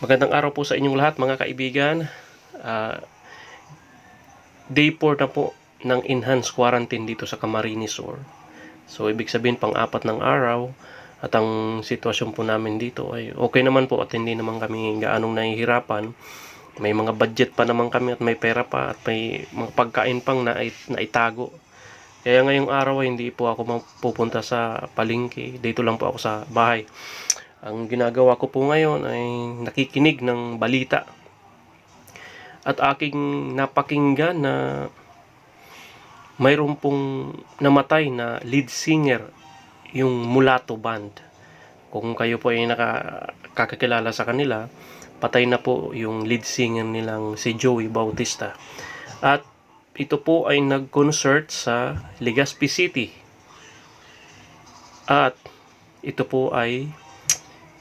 Magandang araw po sa inyong lahat mga kaibigan. Day 4 na po ng enhanced quarantine dito sa Camarines Sur. So ibig sabihin pang-apat ng araw at ang sitwasyon po namin dito ay okay naman po at hindi naman kami gaanong nahihirapan. May mga budget pa naman kami at may pera pa at may mga pagkain pang naitago. Kaya ngayong araw ay hindi po ako pupunta sa palengke. Dito lang po ako sa bahay. Ang ginagawa ko po ngayon ay nakikinig ng balita. At aking napakinggan na mayroon pong namatay na lead singer, yung Mulato Band. Kung kayo po ay nakakakilala sa kanila, patay na po yung lead singer nilang si Joey Bautista. At ito po ay nag-concert sa Legazpi City. At ito po ay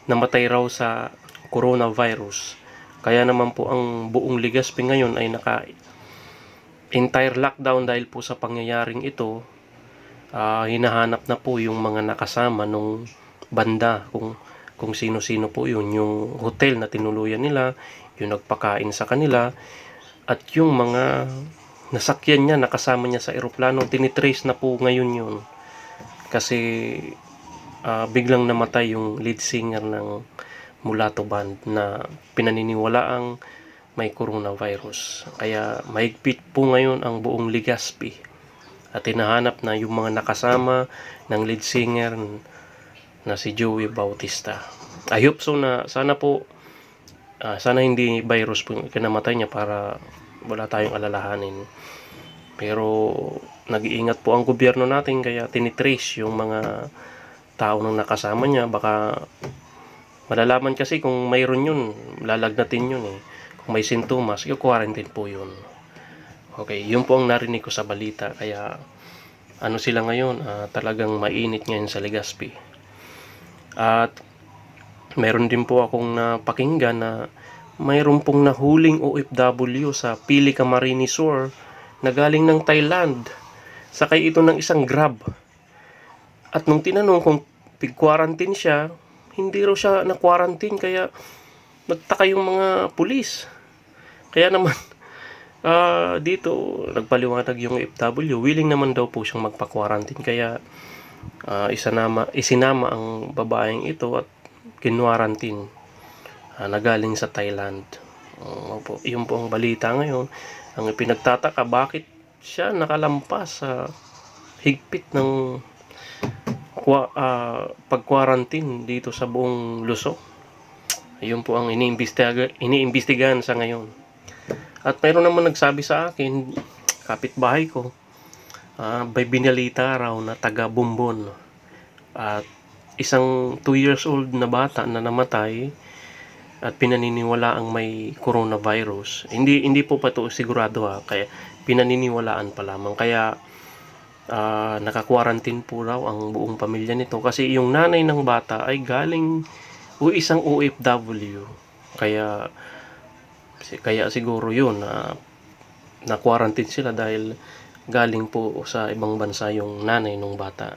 namatay raw sa coronavirus. Kaya naman po ang buong Legazpi ngayon ay entire lockdown dahil po sa pangyayaring ito. Hinahanap na po yung mga nakasama nung banda, kung sino-sino po yun, yung hotel na tinuluyan nila, yung nagpakain sa kanila, at yung mga nasakyan niya, nakasama niya sa eroplano, tinitrace na po ngayon yun. Kasi biglang namatay yung lead singer ng Mulato Band na pinaniniwalaang may coronavirus. Kaya mahigpit po ngayon ang buong Legazpi at hinahanap na yung mga nakasama ng lead singer na si Joey Bautista. I hope so na sana po sana hindi virus po yung kinamatay niya para wala tayong alalahanin. Pero nag-iingat po ang gobyerno natin kaya tinitrace yung mga tao nang nakasama niya. Baka malalaman kasi kung mayroon yun, lalagnatin yun eh. Kung may sintomas, i-quarantine po yun. Okay, yun po ang narinig ko sa balita. Kaya ano sila ngayon, talagang mainit ngayon sa Legazpi. At mayroon din po akong napakinggan na mayroon pong nahuling OFW sa Pili, Camarines Sur na galing ng Thailand. Sakay ito ng isang Grab. At nung tinanong kung pig-quarantine siya, hindi raw siya na-quarantine, kaya nagtaka yung mga pulis. Kaya naman, dito, nagpaliwanag yung OFW, willing naman daw po siyang magpa-quarantine. Kaya, isinama ang babaeng ito at kinwarantine na galing sa Thailand. Yun po ang balita ngayon. Ang pinagtataka, bakit siya nakalampas sa higpit ng pag-quarantine dito sa buong Luzon. Ayun po ang iniimbestigahan sa ngayon. At mayroon naman nagsabi sa akin, kapitbahay ko, may binalita raw na taga Bumbon at isang 2 years old na bata na namatay at pinaniniwalaang may coronavirus. Hindi po pa ito sigurado kaya pinaniniwalaan pa lamang. Kaya naka-quarantine po raw ang buong pamilya nito kasi yung nanay ng bata ay galing isang OFW. Kaya siguro yun na quarantine sila dahil galing po sa ibang bansa yung nanay ng bata.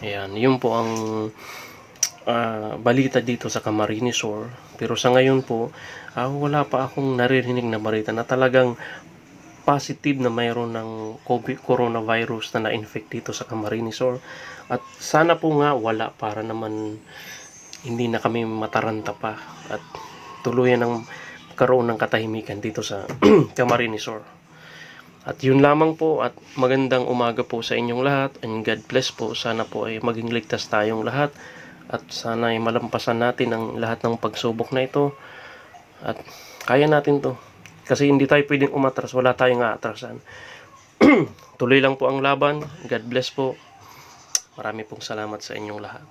Ayan, yun po ang balita dito sa Camarines Sur. Pero sa ngayon po, wala pa akong naririnig na balita na talagang positive na mayroon ng coronavirus na na-infect dito sa Camarines Sur. At sana po nga wala para naman hindi na kami mataranta pa at tuluyan ng karoon ng katahimikan dito sa Camarines Sur. At yun lamang po at magandang umaga po sa inyong lahat and God bless po. Sana po ay maging ligtas tayong lahat at sana ay malampasan natin ang lahat ng pagsubok na ito at kaya natin to. Kasi hindi tayo pwedeng umatras, wala tayong aatrasan. Tuloy lang po ang laban. God bless po. Marami pong salamat sa inyong lahat.